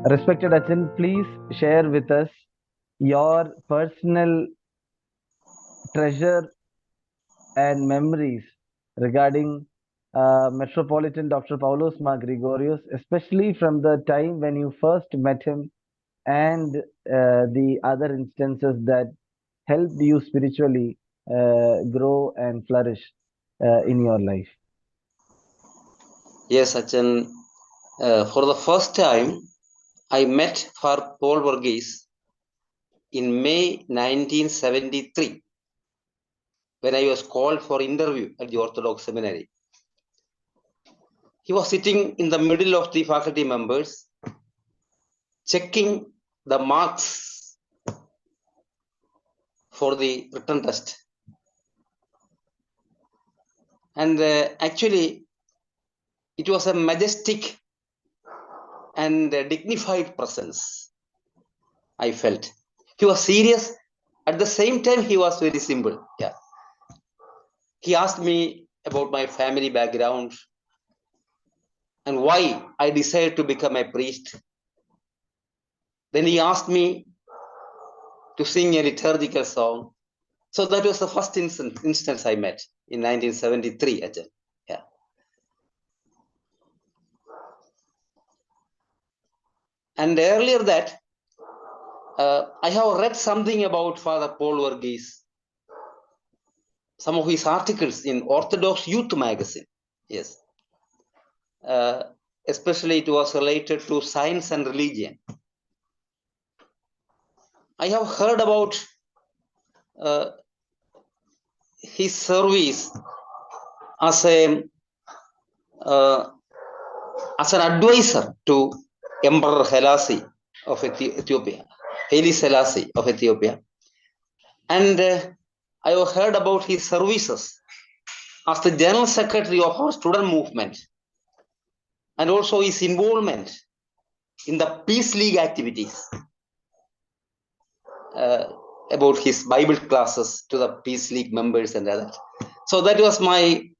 Respected Achan, please share with us your personal treasure and memories regarding Metropolitan Dr. Paulos Mar Gregorios, especially from the time when you first met him and the other instances that helped you spiritually grow and flourish in your life. Yes, Achan. For the first time, I met Father Paul Verghese in May 1973 when I was called for interview at the Orthodox Seminary. He was sitting in the middle of the faculty members, checking the marks for the written test. And actually, it was a majestic and dignified presence, I felt. He was serious. At the same time, he was very simple. Yeah. He asked me about my family background and why I decided to become a priest. Then he asked me to sing a liturgical song. So that was the first instance I met in 1973. Yeah. And earlier that, I have read something about Father Paul Verghese, some of his articles in Orthodox Youth magazine. Yes. Especially it was related to science and religion. I have heard about his service as an advisor to Emperor Selassie of Ethiopia, Haile Selassie of Ethiopia. And I have heard about his services as the General Secretary of our student movement, and also his involvement in the Peace League activities, about his Bible classes to the Peace League members and others. So that was my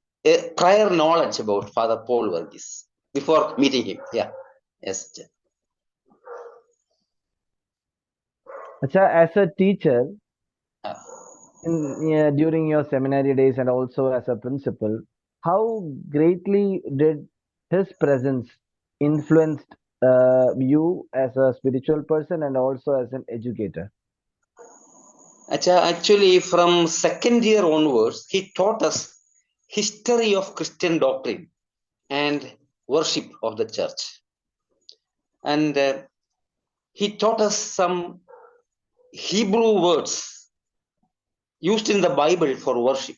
prior knowledge about Father Paul Verghese before meeting him. Yeah. Yes. Acha, as a teacher, during your seminary days and also as a principal, how greatly did his presence influenced you as a spiritual person and also as an educator? Actually, from second year onwards, he taught us history of Christian doctrine and worship of the church. And he taught us some Hebrew words used in the Bible for worship.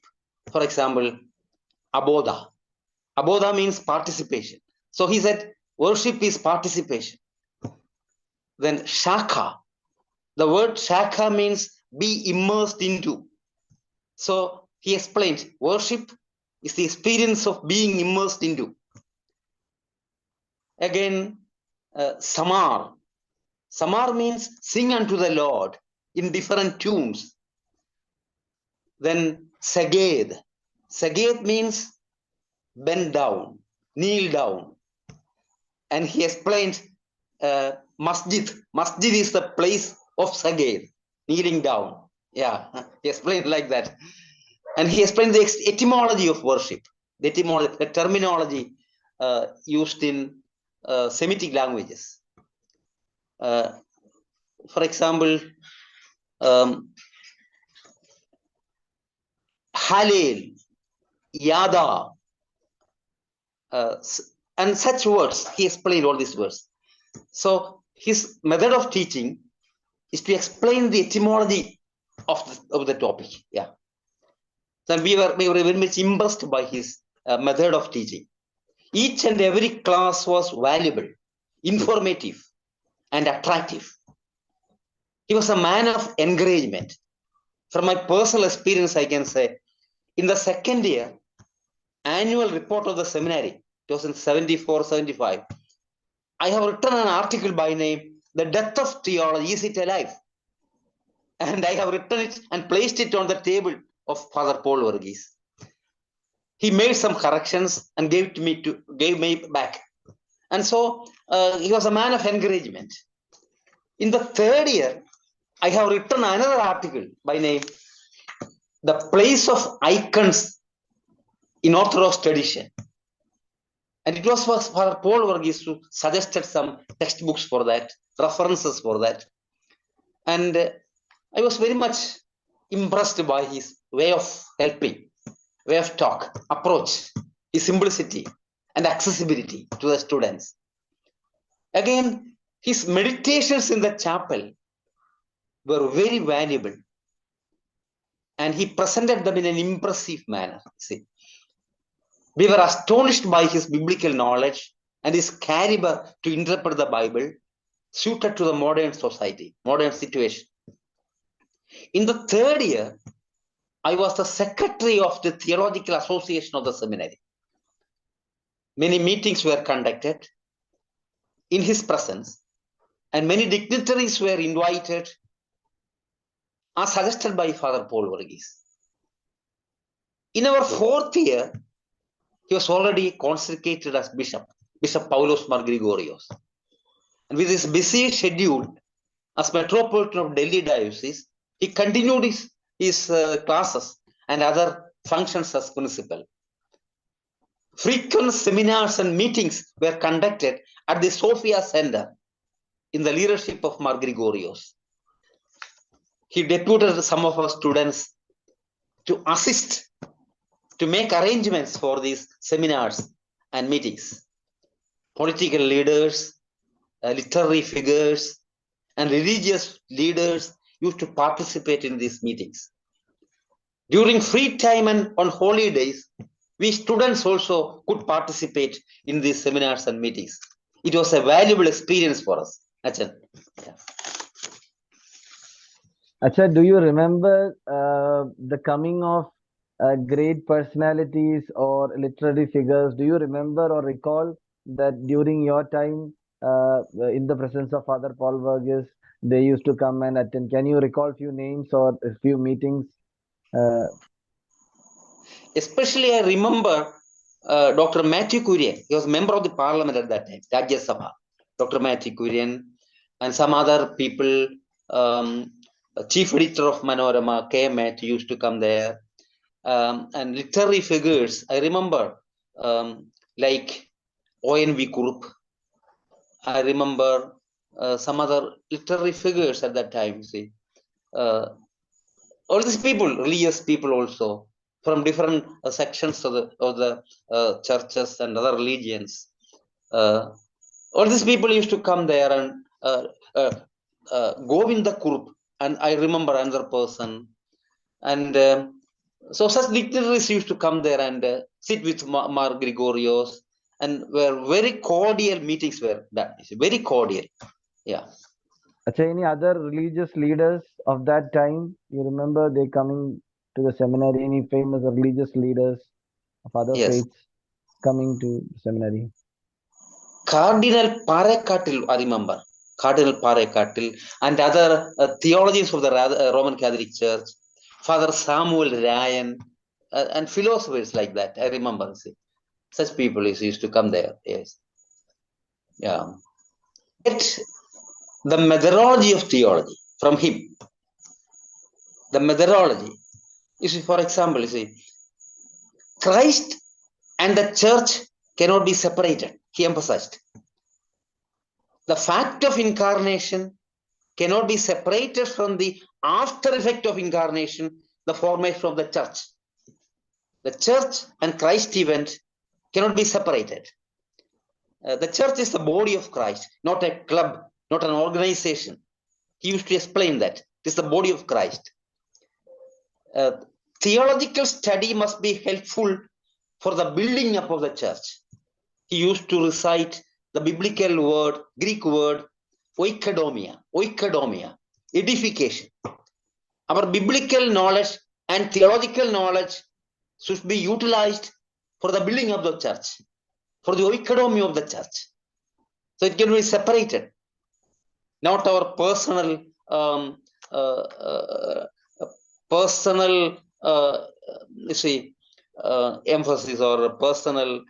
For example, aboda. Aboda means participation. So he said, worship is participation. Then shaka. The word shaka means be immersed into. So he explained, worship is the experience of being immersed into. Again, samar. Samar means sing unto the Lord in different tunes. Then saged. Saged means bend down, kneel down. And he explained masjid. Masjid is the place of saged, kneeling down. Yeah, he explained like that. And he explained the etymology of worship, the etymology, the terminology used in Semitic languages. For example, Halel, Yada, and such words. He explained all these words. So his method of teaching is to explain the etymology of the topic. Yeah. So we were very much impressed by his method of teaching. Each and every class was valuable, informative, and attractive. He was a man of encouragement. From my personal experience, I can say, in the second year, annual report of the seminary, 2074-75, I have written an article by name, The Death of Theology, Is It Alive? And I have written it and placed it on the table of Father Paul Verghese. He made some corrections and gave me back. And so he was a man of encouragement. In the third year, I have written another article by name, The Place of Icons in Orthodox Tradition. And it was for Paul Verghese who suggested some textbooks for that, references for that. And I was very much impressed by his way of helping, way of talk, approach, his simplicity and accessibility to the students. Again, his meditations in the chapel were very valuable. And he presented them in an impressive manner. See, we were astonished by his biblical knowledge and his caliber to interpret the Bible suited to the modern society, modern situation. In the third year, I was the secretary of the Theological Association of the seminary. Many meetings were conducted in his presence, and many dignitaries were invited as suggested by Father Paul Verghese. In our fourth year, he was already consecrated as Bishop Paulos Mar Gregorios. And with his busy schedule as Metropolitan of Delhi Diocese, he continued his classes and other functions as principal. Frequent seminars and meetings were conducted at the Sophia Center in the leadership of Mar Gregorios. He deputed some of our students to assist, to make arrangements for these seminars and meetings. Political leaders, literary figures, and religious leaders used to participate in these meetings. During free time and on holidays, we students also could participate in these seminars and meetings. It was a valuable experience for us. Achan. Yeah. Acha, do you remember the coming of great personalities or literary figures? Do you remember or recall that during your time in the presence of Father Paul Verghese, they used to come and attend? Can you recall few names or a few meetings? Especially I remember Dr. Mathew. He was a member of the parliament at that time, Rajya Sabha. Dr. Mathew and some other people, chief editor of Manorama, K. Mathew used to come there. And literary figures, I remember like O.N.V. Kurup. I remember some other literary figures at that time. See, all these people, religious people also, from different sections of the churches and other religions. All these people used to come there, and Govinda Kurup, and I remember another person. And so such dignitaries used to come there and sit with Mar Gregorios, and were very cordial meetings were done. Very cordial. Yeah. Acha, any other religious leaders of that time? You remember they coming to the seminary? Any famous religious leaders of other faiths coming to the seminary? Cardinal Parekattil, I remember. Cardinal Parekattil and other theologians of the Roman Catholic Church, Father Samuel Ryan, and philosophers like that. I remember. See, such people used to come there. Yes. Yeah. Get the methodology of theology from him. The methodology. You see, for example, you see, Christ and the church cannot be separated. He emphasized. The fact of incarnation cannot be separated from the after effect of incarnation, the formation of the church. The church and Christ event cannot be separated. The church is the body of Christ, not a club, not an organization. He used to explain that. It is the body of Christ. Theological study must be helpful for the building up of the church. He used to recite the biblical word, Greek word, oikodomia, edification. Our biblical knowledge and theological knowledge should be utilized for the building of the church, for the oikodomia of the church. So it can be separated. Not our personal emphasis or personal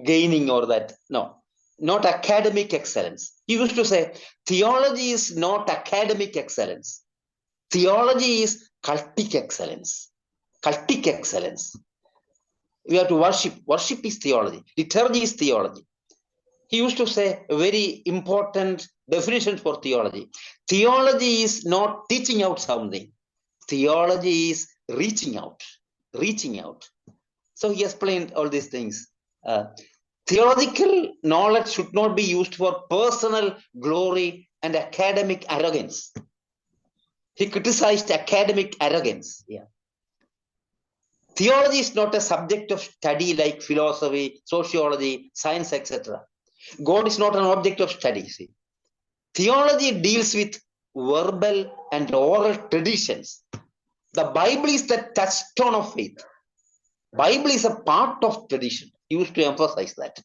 gaining or that. No, not academic excellence. He used to say, theology is not academic excellence. Theology is cultic excellence. Cultic excellence. We have to worship. Worship is theology. Liturgy is theology. He used to say a very important definition for theology. Theology is not teaching out something. Theology is reaching out. Reaching out. So he explained all these things. Theological knowledge should not be used for personal glory and academic arrogance. He criticized academic arrogance. Yeah. Theology is not a subject of study like philosophy, sociology, science, etc. God is not an object of study. See. Theology deals with verbal and oral traditions. The Bible is the touchstone of faith. Bible is a part of tradition. He used to emphasize that.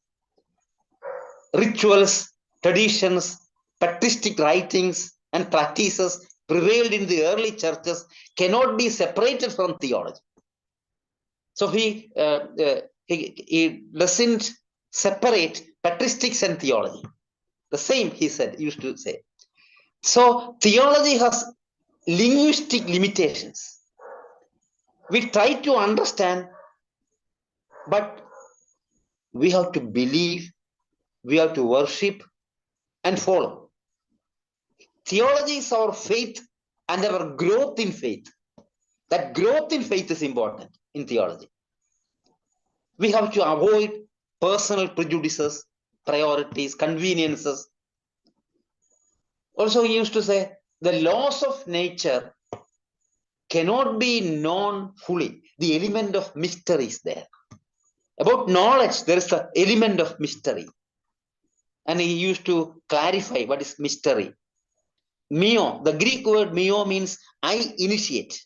Rituals, traditions, patristic writings, and practices prevailed in the early churches cannot be separated from theology. So he doesn't separate patristics and theology. The same, he said, used to say. So theology has linguistic limitations. We try to understand, but we have to believe, we have to worship and follow. Theology is our faith and our growth in faith. That growth in faith is important in theology. We have to avoid personal prejudices, priorities, conveniences. Also, he used to say, the laws of nature cannot be known fully. The element of mystery is there. About knowledge, there is the element of mystery. And he used to clarify what is mystery. Mio, the Greek word mio means I initiate.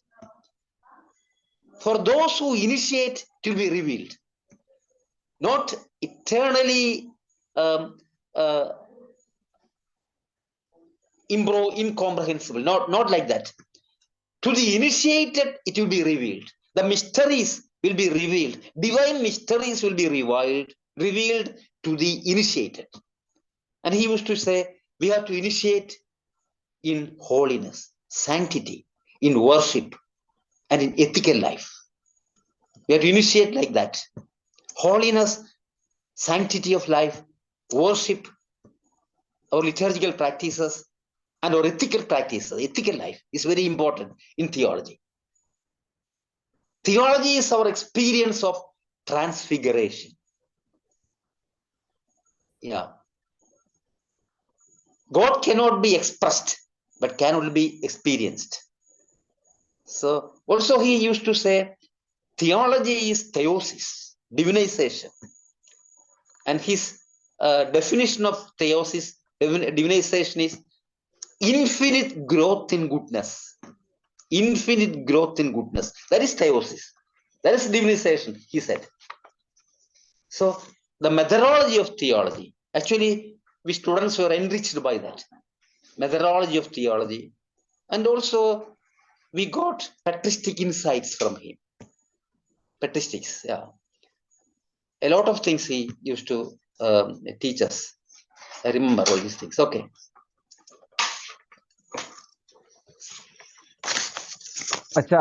For those who initiate, it will be revealed. Not eternally incomprehensible, not like that. To the initiated, it will be revealed. The mysteries will be revealed. Divine mysteries will be revealed to the initiated. And he used to say, we have to initiate in holiness, sanctity, in worship, and in ethical life. We have to initiate like that. Holiness, sanctity of life, worship, our liturgical practices, and our ethical practices, ethical life is very important in theology. Theology is our experience of transfiguration. Yeah. God cannot be expressed, but can only be experienced. So also he used to say, theology is theosis, divinization. And his definition of theosis, divinization is infinite growth in goodness. Infinite growth in goodness. That is theosis. That is divinization, he said. So the methodology of theology, actually, we students were enriched by that. Methodology of theology. And also, we got patristic insights from him. Patristics, yeah. A lot of things he used to teach us. I remember all these things. Okay. Acha,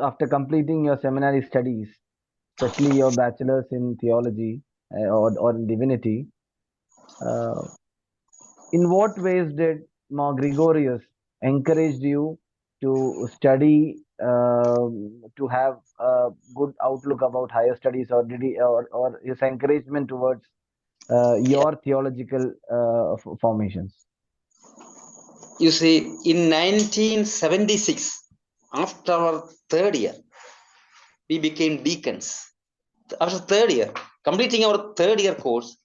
after completing your seminary studies, especially your bachelor's in theology or in divinity, in what ways did Mar Gregorios encourage you to study, to have a good outlook about higher studies, or did he, or his encouragement towards your theological formations? You see, in 1976, after our third year, we became deacons. After third year, completing our third year course,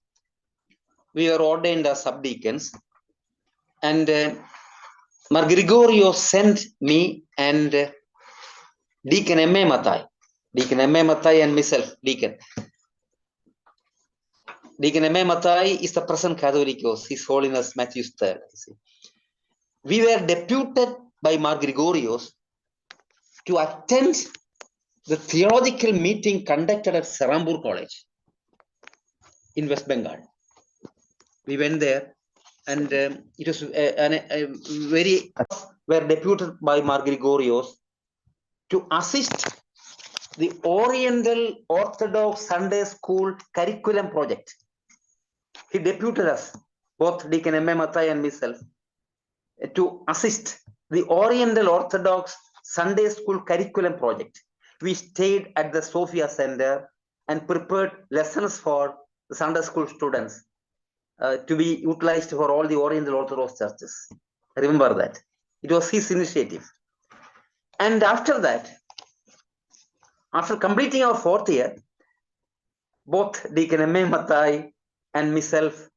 we were ordained as subdeacons. And Mar Gregorios sent me and Deacon M.A. Mathew. Deacon M.A. Mathew and myself, Deacon. Deacon M.A. Mathew is the present Catholicos, His Holiness Mathew III. We were deputed by Mar Gregorios to attend the theological meeting conducted at Serampur College in West Bengal. We went there, and it was very were deputed by Mar Gregorios to assist the Oriental Orthodox Sunday School curriculum project. He deputed us, both Deacon M. Mathew and myself, to assist the Oriental Orthodox Sunday School curriculum project. We stayed at the Sophia Center and prepared lessons for the Sunday School students to be utilized for all the Oriental Orthodox churches. Remember that. It was his initiative. And after that, after completing our 4th year, both Deacon M. Mathew and myself,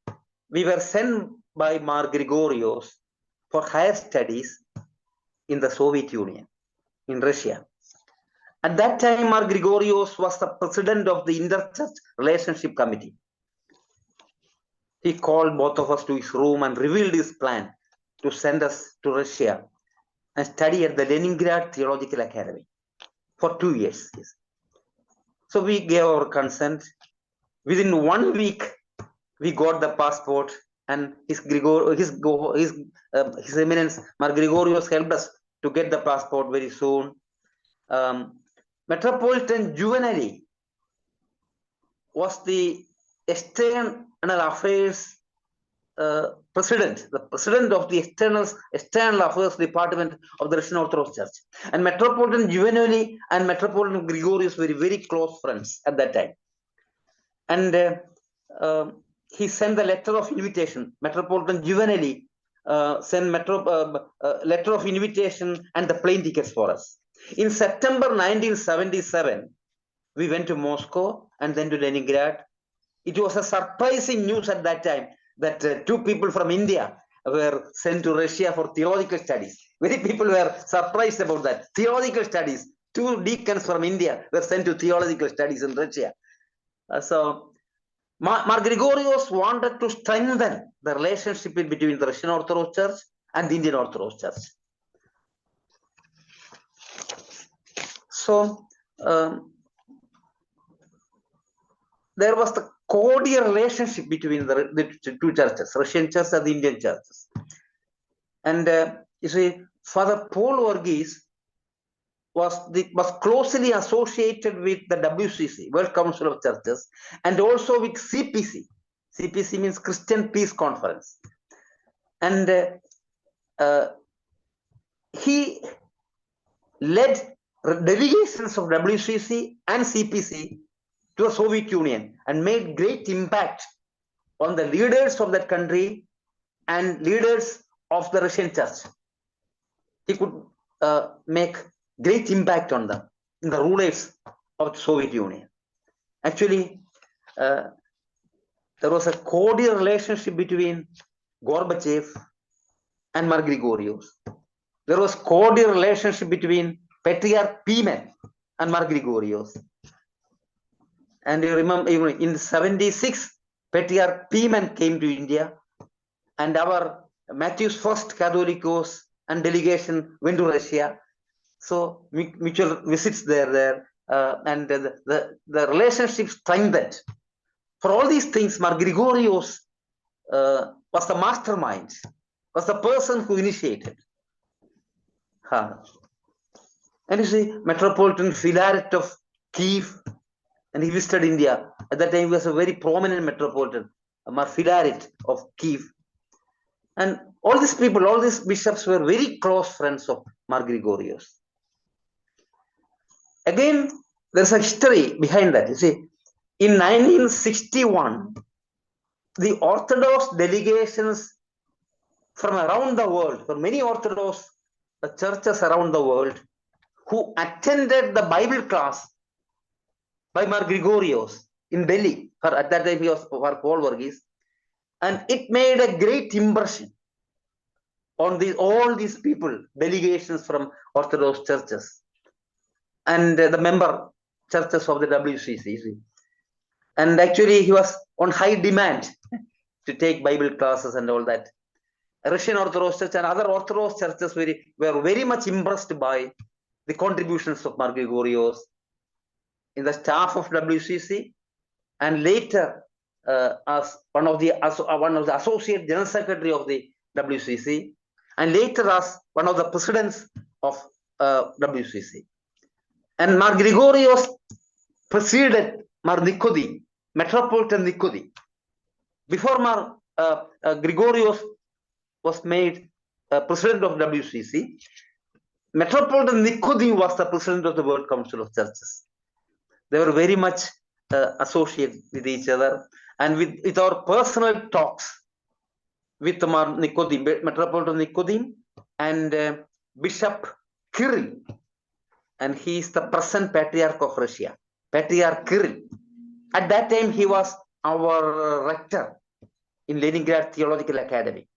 we were sent by Mar Gregorios for higher studies in the Soviet Union, in Russia. At that time, Mar Gregorios was the president of the Interchurch Relationship Committee. He called both of us to his room and revealed his plan to send us to Russia and study at the Leningrad Theological Academy for 2 years. So we gave our consent. Within 1 week, we got the passport, and His Eminence Mar Gregorios helped us to get the passport very soon. Metropolitan Juvenile was the external affairs president, the president of the external affairs department of the Russian Orthodox Church. And Metropolitan Juvenile and Metropolitan Gregorios were very close friends at that time. And he sent the letter of invitation. Metropolitan Juvenile sent letter of invitation and the plane tickets for us. In September 1977, we went to Moscow and then to Leningrad. It was a surprising news at that time that 2 people from India were sent to Russia for theological studies. Many people were surprised about that. Theological studies. 2 deacons from India were sent to theological studies in Russia. So Mar Gregorios wanted to strengthen the relationship between the Russian Orthodox Church and the Indian Orthodox Church. So there was the cordial relationship between the 2 churches, Russian Church and the Indian churches. And you see, Father Paul Varghese was closely associated with the WCC, World Council of Churches, and also with CPC. CPC means Christian Peace Conference. And he led delegations of WCC and CPC to the Soviet Union and made great impact on the leaders of that country and leaders of the Russian Church. He could make great impact on them, in the rulers of the Soviet Union. Actually, there was a cordial relationship between Gorbachev and Mar Gregorios. There was cordial relationship between Patriarch Pimen and Mar Gregorios. And you remember, even in 76, Patriarch Pimen came to India, and our Matthew's first Catholicos and delegation went to Russia. So mutual visits there, and the relationship strengthened. For all these things, Mar Gregorios was the mastermind, was the person who initiated. And you see, Metropolitan Philaret of Kiev, and he visited India. At that time, he was a very prominent Metropolitan, Mar Philaret of Kiev. And all these people, all these bishops were very close friends of Mar Gregorios. Again, there's a history behind that. You see, in 1961, the Orthodox delegations from around the world, from many Orthodox churches around the world, who attended the Bible class by Mar Gregorios in Delhi. At that time, he was for Paul Varghese, and it made a great impression on all these people, delegations from Orthodox churches and the member churches of the WCC. And actually, he was on high demand to take Bible classes and all that. Russian Orthodox Church and other Orthodox churches were very much impressed by the contributions of Mar Gregorios in the staff of WCC, and later as one of the associate general secretary of the WCC, and later as one of the presidents of WCC. And Mar Gregorios preceded Mar Nicodeme, Metropolitan Nicodeme. Before Mar Gregorios was made president of WCC, Metropolitan Nicodeme was the president of the World Council of Churches. They were very much associated with each other, and with our personal talks with Mar Nicodeme, Metropolitan Nicodeme, and Bishop Kirill, and he is the present Patriarch of Russia, Patriarch Kirill. At that time, he was our rector in Leningrad Theological Academy.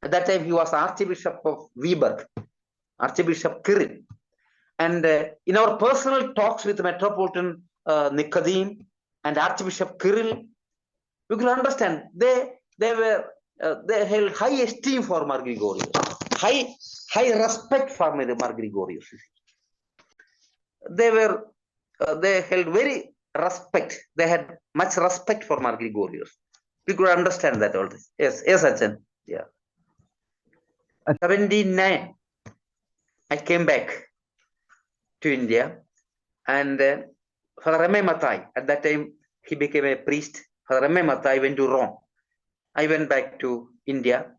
At that time, he was Archbishop of Viborg, Archbishop Kirill. And in our personal talks with Metropolitan Nicodeme and Archbishop Kirill, we could understand they held high esteem for Mar Gregorios, high respect for Mar Gregorios. They held very respect. They had much respect for Mar Gregorios. We could understand that all this. Yes, Achan. Yeah. At 79, I came back to India, and Father M. Mathew, at that time he became a priest. Father M. Mathew went to Rome. I went back to India,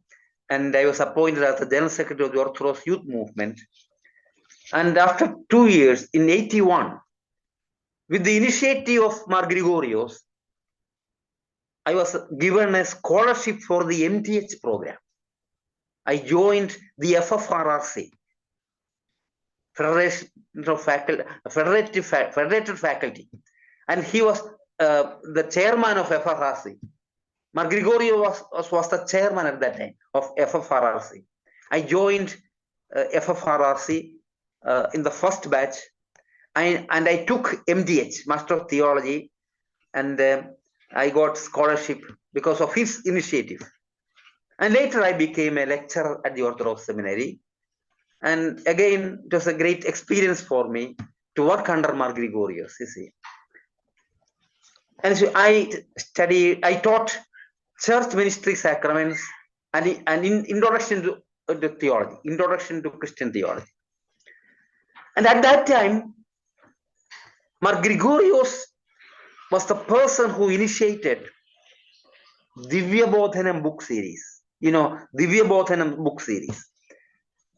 and I was appointed as the General Secretary of the Orthodox Youth Movement. And after 2 years, in 81, with the initiative of Mar Gregorios, I was given a scholarship for the MTH program. I joined the FFRRC, Federation of Faculty, Federated Faculty, and he was the chairman of FFRRC. Mar Gregorios was the chairman at that time of FFRRC. I joined FFRRC in the first batch, and I took MDH, Master of Theology, and I got scholarship because of his initiative. And later I became a lecturer at the Orthodox Seminary. And again, it was a great experience for me to work under Mar Gregorios, you see. And so I taught church ministry sacraments and introduction to theology, introduction to Christian theology. And at that time, Mar Gregorios was the person who initiated Divya Bodhanam book series. You know, Divya Bodhanam book series.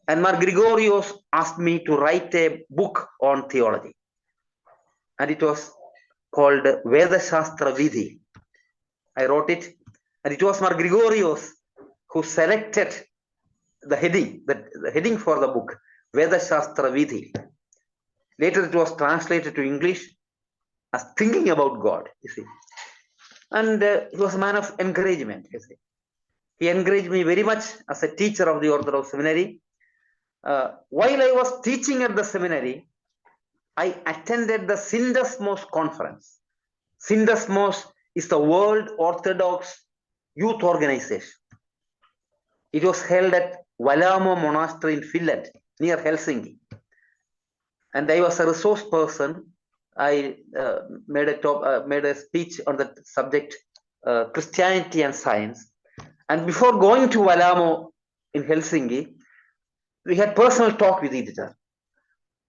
And Mar Gregorios asked me to write a book on theology. And it was called Veda Shastra Vidhi. I wrote it, and it was Mar Gregorios who selected the heading, the heading for the book, Veda Shastra Vidhi. Later it was translated to English as Thinking About God, you see. And he was a man of encouragement, you see. He encouraged me very much as a teacher of the Orthodox Seminary. While I was teaching at the seminary, I attended the Syndesmos conference. Syndesmos is the World Orthodox Youth Organization. It was held at Valamo Monastery in Finland, near Helsinki. And I was a resource person. I made a speech on the subject Christianity and Science. And before going to Valamo in Helsinki, we had personal talk with each other.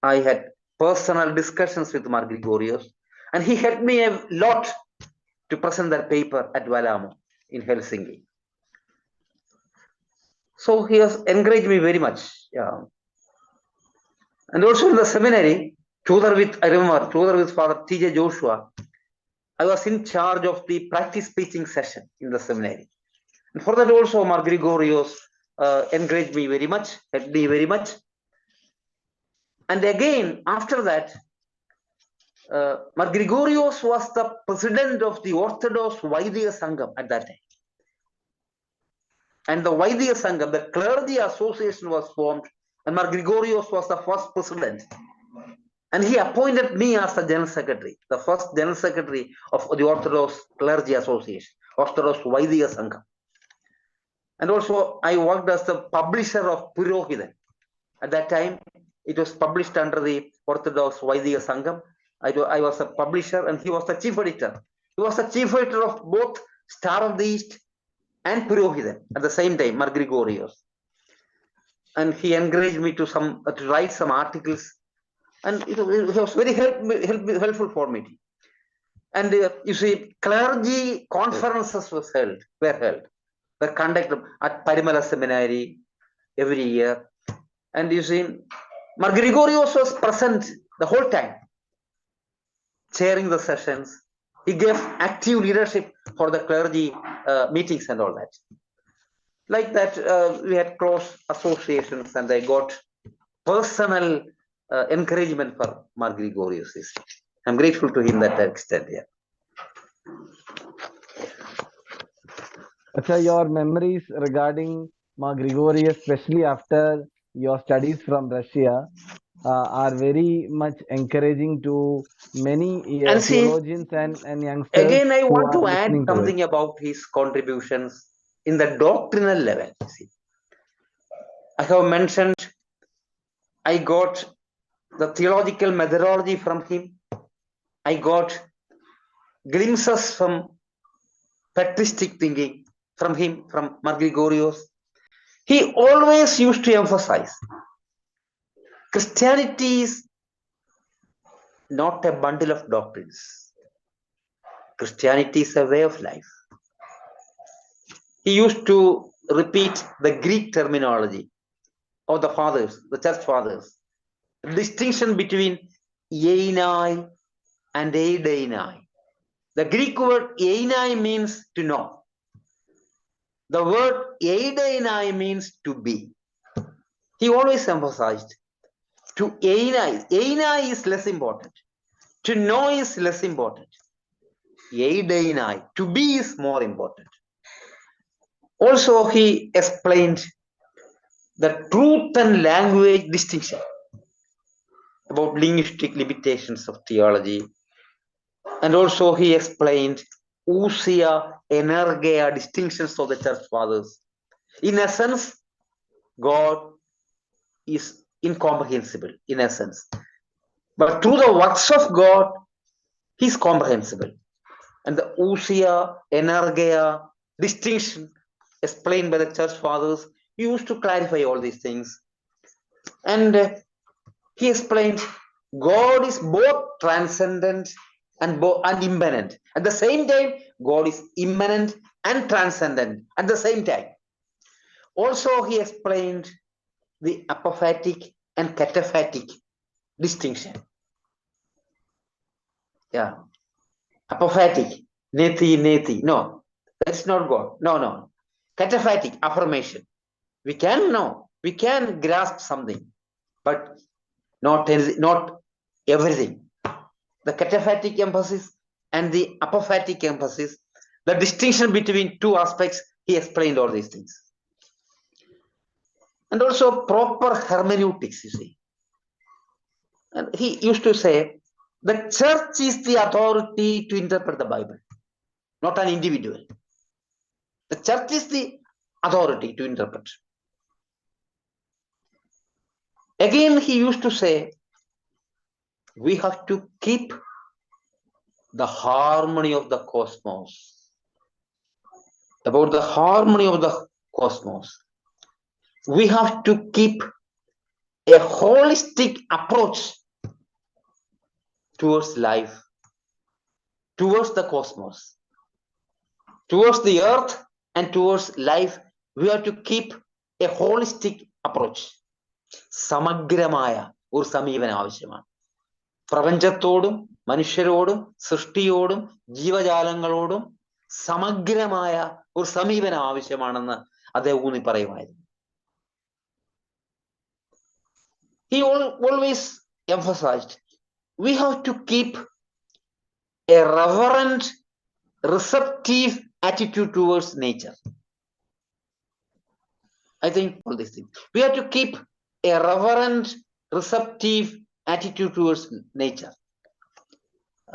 I had personal discussions with Mar Gregorios, and he helped me a lot to present that paper at Valamo in Helsinki. So he has encouraged me very much. Yeah. And also in the seminary, together with Father T.J. Joshua, I was in charge of the practice preaching session in the seminary. And for that also, Mar Gregorios encouraged me very much, helped me very much. And again, after that, Mar Gregorios was the president of the Orthodox Vaidya Sangam at that time. And the Vaidya Sangam, the clergy association, was formed, and Mar Gregorios was the first president. And he appointed me as the general secretary, the first general secretary of the Orthodox Clergy Association, Orthodox Vaidya Sangam. And also, I worked as the publisher of Purohitan. At that time, it was published under the Orthodox Vaidya Sangam. I was a publisher and he was the chief editor. He was the chief editor of both Star of the East and Purohitan at the same time, Mar Gregorios. And he encouraged me to write some articles, and it was very helpful for me. And you see, clergy conferences were conducted at Parimala Seminary every year. And you see, Mar Gregorios was present the whole time, chairing the sessions. He gave active leadership for the clergy meetings and all that. Like that, we had close associations, and I got personal encouragement for Mar Gregorios. I'm grateful to him that extent. Yeah. Acha, your memories regarding Mar Gregorios, especially after your studies from Russia, are very much encouraging to many And see, theologians and youngsters again, I who want are to add listening to it. something about his contributions in the doctrinal level. See, I have mentioned I got the theological methodology from him. I got glimpses from patristic thinking from him, from Mar Gregorios. He always used to emphasize Christianity is not a bundle of doctrines. Christianity is a way of life. He used to repeat the Greek terminology of the fathers, the church fathers. The distinction between einai and eideinai. The Greek word einai means to know. The word eideinai means to be. He always emphasized to einai. Einai is less important. To know is less important. Eideinai, to be is more important. Also, he explained the truth and language distinction about linguistic limitations of theology. And also he explained ousia, energeia distinctions of the church fathers. In essence, God is incomprehensible, in essence. But through the works of God, he is comprehensible. And the ousia, energeia distinction explained by the church fathers, he used to clarify all these things. And he explained God is both transcendent and immanent. At the same time, God is immanent and transcendent at the same time. Also, he explained the apophatic and cataphatic distinction. Yeah. Apophatic, neti. No, that's not God. No. Cataphatic, affirmation. We can know, we can grasp something, but not everything. The cataphatic emphasis and the apophatic emphasis, the distinction between two aspects, he explained all these things. And also proper hermeneutics, you see. And he used to say, the church is the authority to interpret the Bible, not an individual. The church is the authority to interpret. Again, he used to say, we have to keep the harmony of the cosmos. About the harmony of the cosmos, we have to keep a holistic approach towards life, towards the cosmos, towards the earth and towards life. We have to keep a holistic approach. സമഗ്രമായ ഒരു സമീപനം ആവശ്യമാണ്. പ്രപഞ്ചത്തോടും മനുഷ്യരോടും സൃഷ്ടിയോടും ജീവജാലങ്ങളോടും സമഗ്രമായ ഒരു സമീപനം ആവശ്യമാണെന്ന് അദ്ദേഹം ഊന്നി പറയുമായിരുന്നു. He always emphasized we have to keep a reverent, receptive attitude towards nature. I think all these things. We have to keep a reverent, receptive attitude towards nature.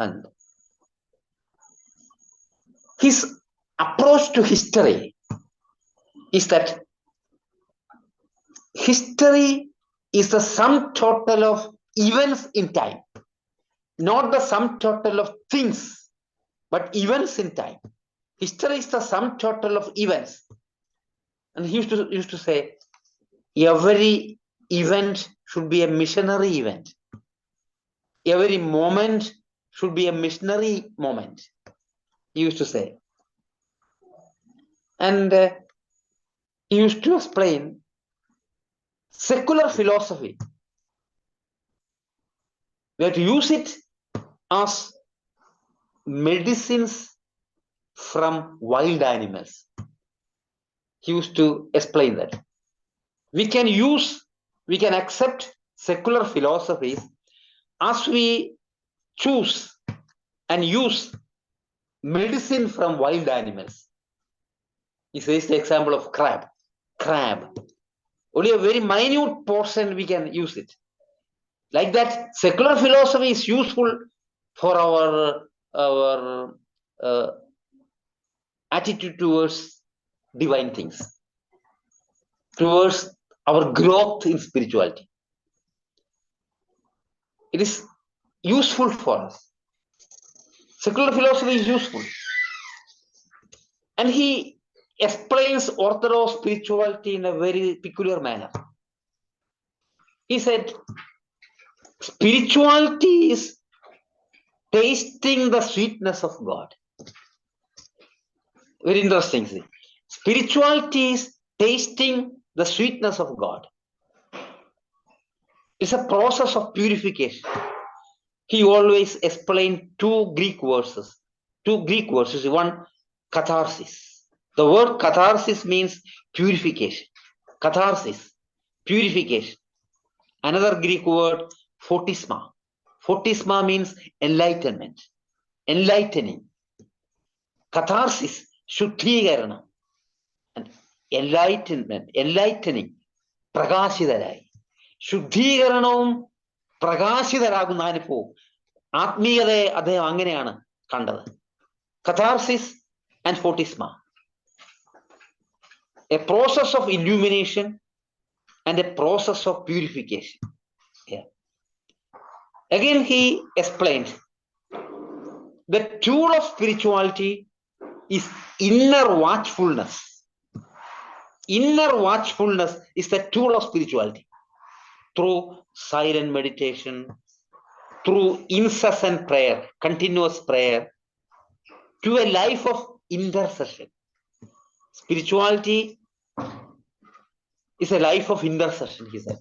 And his approach to history is that history is the sum total of events in time. not the sum total of things, but events in time. History is the sum total of events. And he used to say, every event should be a missionary event. Every moment should be a missionary moment, he used to say. And he used to explain secular philosophy. We have to use it as medicines from wild animals. He used to explain that. We can accept secular philosophies as we choose and use medicine from wild animals. He says the example of crab. Only a very minute portion we can use it. Like that, secular philosophy is useful for our attitude towards divine things, towards our growth in spirituality. It is useful for us. Secular philosophy is useful. And he explains orthodox spirituality in a very peculiar manner. He said, spirituality is tasting the sweetness of God. Very interesting. See. Spirituality is tasting the sweetness of God. It's a process of purification. He always explained two Greek verses. One, catharsis. The word catharsis means purification. Catharsis, purification. Another Greek word, photisma. Photisma means enlightenment, enlightening. Catharsis, shuddhikaranam. And enlightening, prakashitarai. Shuddhikaranam, prakashitaragunna anupavam. Atmiyade അദ്ദേഹം അങ്ങനെയാണ് കണ്ടത്. Catharsis and photisma. A process of illumination and a process of purification. Yeah. Again, he explained the tool of spirituality is inner watchfulness. Inner watchfulness is the tool of spirituality. Through silent meditation, through incessant prayer, continuous prayer, to a life of intercession. Spirituality is a life of intercession, he said.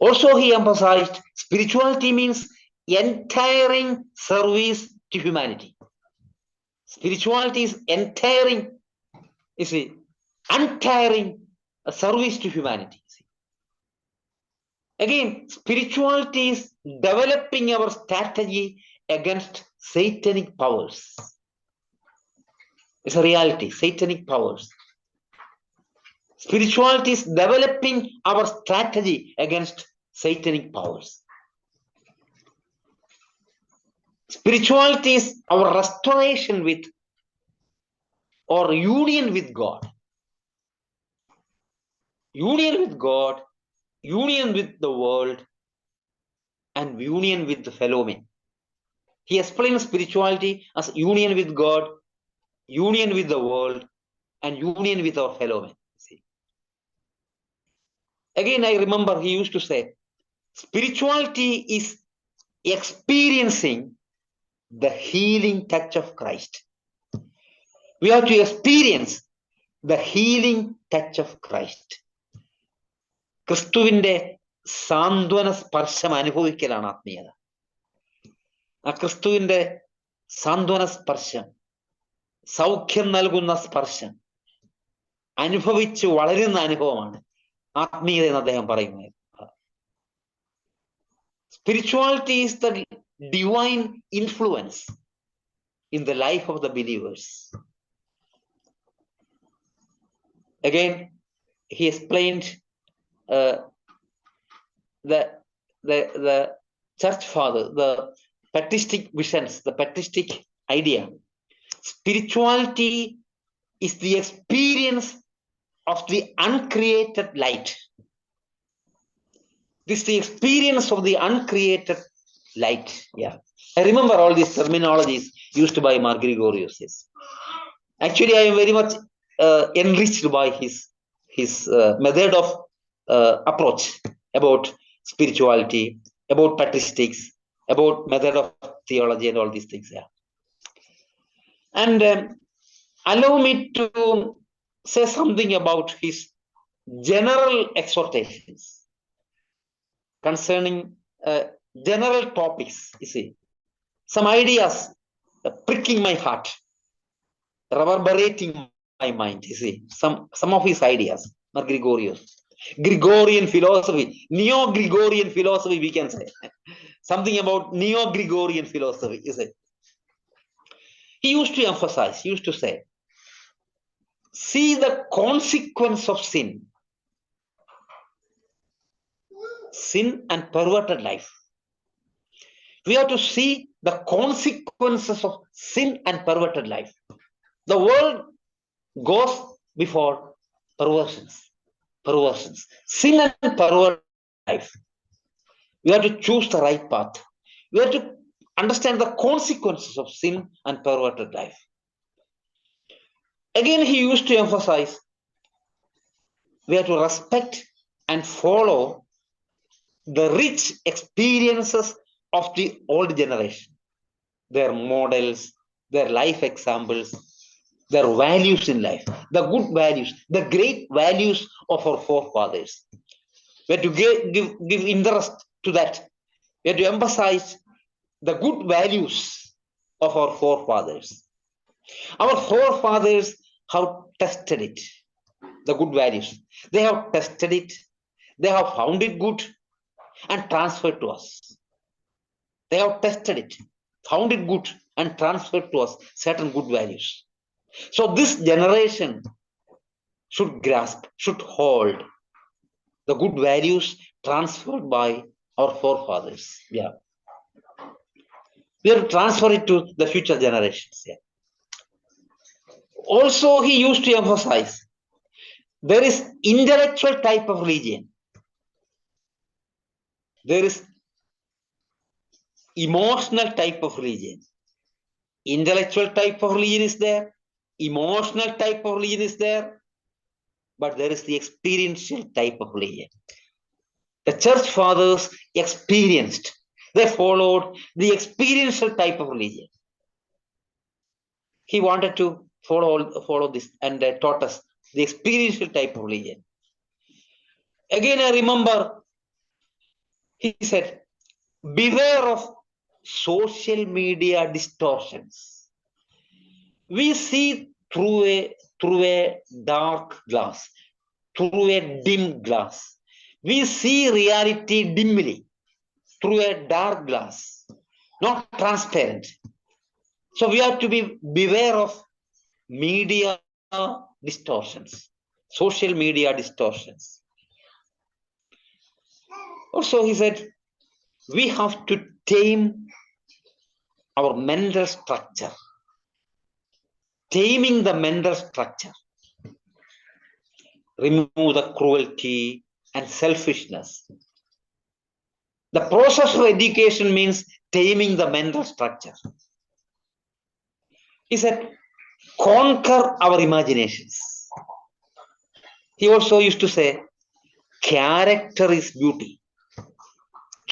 Also, he emphasized spirituality means entiring service to humanity. Spirituality is entiring, you see, untiring a service to humanity. See. Again, spirituality is developing our strategy against satanic powers. It's a reality, satanic powers. Spirituality is developing our strategy against satanic powers. Spirituality is our restoration with or union with God. Union with God, union with the world, and union with the fellow men. He explains spirituality as union with God, union with the world, and union with our fellow men. See. Again, I remember he used to say, spirituality is experiencing the healing touch of Christ. We have to experience the healing touch of Christ. ക്രിസ്തുവിന്റെ സാന്ത്വന സ്പർശം അനുഭവിക്കലാണ് ആത്മീയത. ആ ക്രിസ്തുവിന്റെ സാന്ത്വന സ്പർശം, സൗഖ്യം നൽകുന്ന സ്പർശം അനുഭവിച്ച് വളരുന്ന അനുഭവമാണ് ആത്മീയത എന്ന് അദ്ദേഹം പറയുന്നത്. Spirituality is the divine influence in the life of the believers. Again, he explained the church father, the patristic visions, the patristic idea. Spirituality is the experience of the uncreated light. This is the experience of the uncreated light. Yeah, I remember all these terminologies used by Mar Gregorios. Yes. Actually, I am very much enriched by his method of approach about spirituality, about patristics, about method of theology, and all these things. Yeah, and allow me to say something about his general exhortations concerning general topics. You see, some ideas pricking my heart, reverberating my mind. You see, some of his ideas, Mar Gregorios. Gregorian philosophy, neo-Gregorian philosophy, we can say. Something about neo-Gregorian philosophy, is it? He used to emphasize, he used to say, see the consequence of sin. Sin and perverted life. We have to see the consequences of sin and perverted life. The world goes before perversions. Sin and perverted life. We have to choose the right path. We have to understand the consequences of sin and perverted life. Again, he used to emphasize we have to respect and follow the rich experiences of the old generation, their models, their life examples, their values in life, the good values, the great values of our forefathers. We have to give interest to that. We have to emphasize the good values of our forefathers. Our forefathers have tested it, the good values. They have tested it, they have found it good and transferred to us. They have tested it, found it good and transferred to us certain good values. So this generation should grasp, should hold the good values transferred by our forefathers. Yeah. We have to transfer it to the future generations. Yeah. Also, he used to emphasize there is intellectual type of religion. There is emotional type of religion. Intellectual type of religion is there. Emotional type of religion is there. But there is the experiential type of religion. The church fathers experienced. They followed the experiential type of religion. He wanted to follow this and taught us the experiential type of religion. Again, I remember he said, beware of social media distortions. We see through a dark glass, through a dim glass. We see reality dimly through a dark glass, not transparent. So we have to beware of media distortions, social media distortions. Also, he said, we have to tame our mental structure. Taming the mental structure. Remove the cruelty and selfishness. The process of education means taming the mental structure. He said, conquer our imaginations. He also used to say, character is beauty.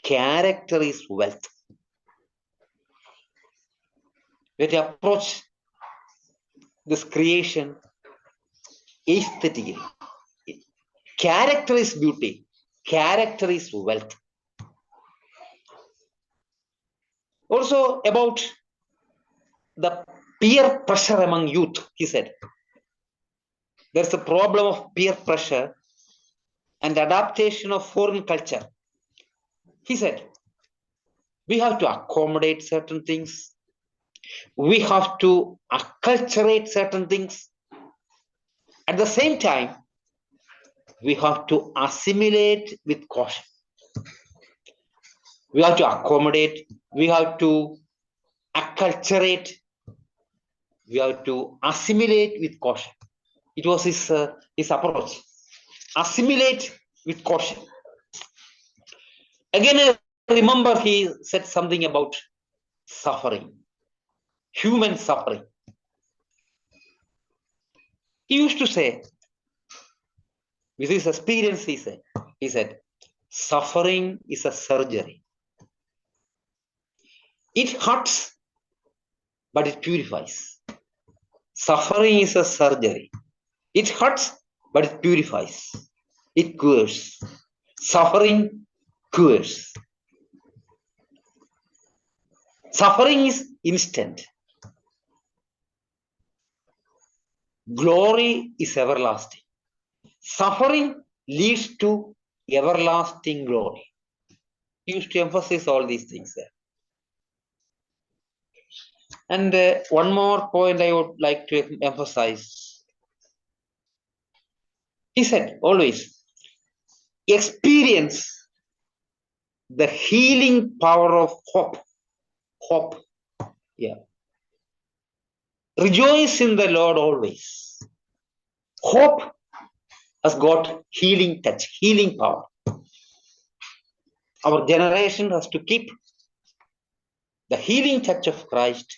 Character is wealth. We have to approach this creation aesthetically. Character is beauty. Character is wealth. Also about the peer pressure among youth, he said. There's a problem of peer pressure and adaptation of foreign culture. He said, we have to accommodate certain things. We have to acculturate certain things. At the same time, we have to assimilate with caution. We have to accommodate, we have to acculturate, we have to assimilate with caution. It was his approach. Assimilate with caution. Again, I remember he said something about suffering, human suffering. He used to say, with his experience, he said, suffering is a surgery. It hurts, but it purifies. Suffering is a surgery. It hurts, but it purifies. It cures. Suffering cures. Suffering is instant. Glory is everlasting. Suffering leads to everlasting glory. He used to emphasize all these things there. And one more point I would like to emphasize. He said always, experience the healing power of hope. Hope. Yeah. Rejoice in the Lord always. Hope has got healing touch, healing power. Our generation has to keep the healing touch of Christ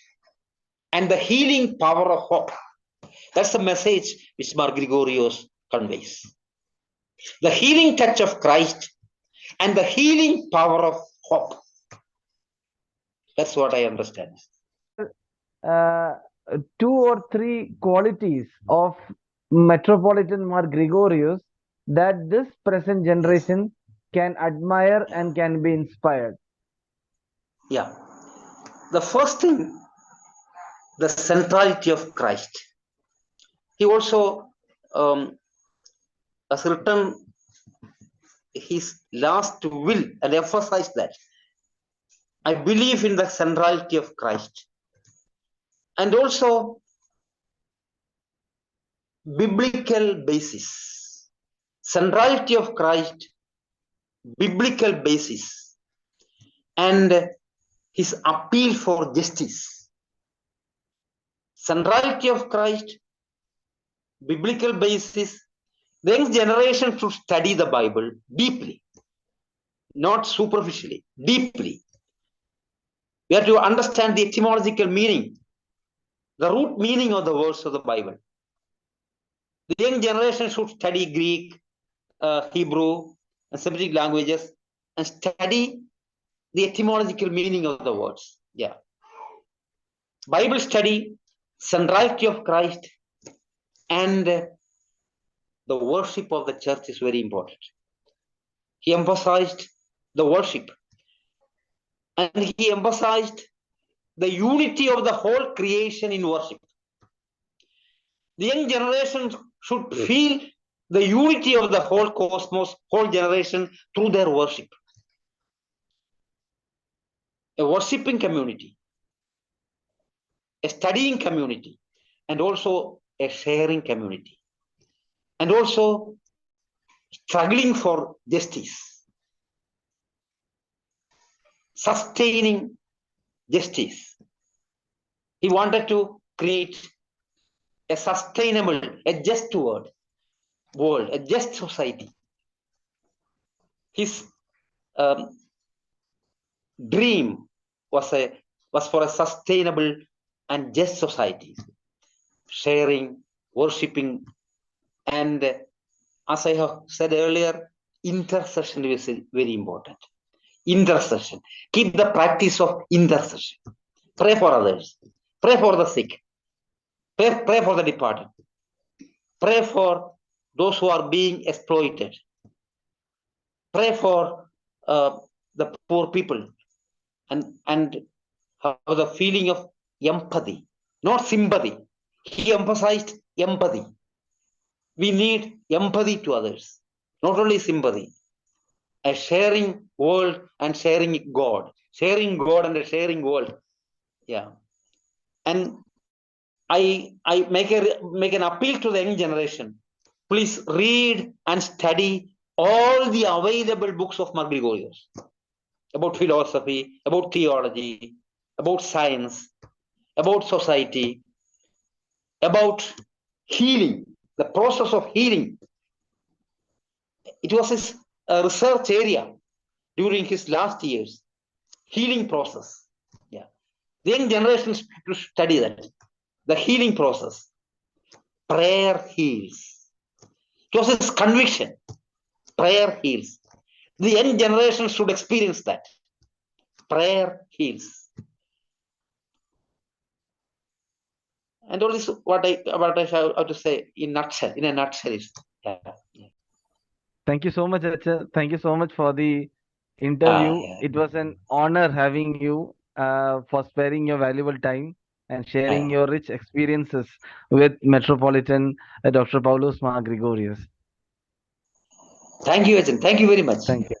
and the healing power of hope. That's the message which Mar Gregorios conveys. The healing touch of Christ and the healing power of hope. That's what I understand. Two or three qualities of Metropolitan Mar Gregorios that this present generation can admire and can be inspired. Yeah. The first thing, the centrality of Christ. He also has written his last will and emphasized that. I believe in the centrality of Christ. And also biblical basis. Centrality of Christ, biblical basis, and his appeal for justice. Centrality of Christ, biblical basis. The young generation should study the Bible deeply, not superficially, deeply. We have to understand the etymological meaning, the root meaning of the words of the Bible. The young generation should study Greek, Hebrew, and Semitic languages and study the etymological meaning of the words. Yeah. Bible study, centrality of Christ, and the worship of the church is very important. He emphasized the worship, and he emphasized the unity of the whole creation in worship. The young generation should feel the unity of the whole cosmos, whole generation through their worship. A worshiping community, a studying community, and also a sharing community, and also struggling for justice, sustaining justice. He wanted to create a sustainable, a just world, a just society. His dream was for a sustainable and just society, sharing, worshipping, and as I have said earlier, intercession is very important. Intercession. Keep the practice of intercession. Pray for others. Pray for the sick. Pray for the departed. Pray for those who are being exploited. Pray for the poor people and have the feeling of empathy, not sympathy. He emphasized empathy. We need empathy to others, not only sympathy. A sharing world and sharing God. Sharing God and a sharing world. Yeah. And I make an appeal to the young generation. Please read and study all the available books of Mar Gregorios about philosophy, about theology, about science, about society, about healing, the process of healing. It was his research area. during his last years, healing process. Yeah. The young generation to study that. The healing process. Prayer heals. It was his conviction. Prayer heals. The young generation should experience that. Prayer heals. And all this what I have to say in a nutshell is yeah. Thank you so much, Acha. Thank you so much for the interview. Yeah. It was an honor having you for sparing your valuable time and sharing your rich experiences with Metropolitan Dr. Paulos Mar Gregorios. Thank you, Ajahn. Thank you very much. Thank you.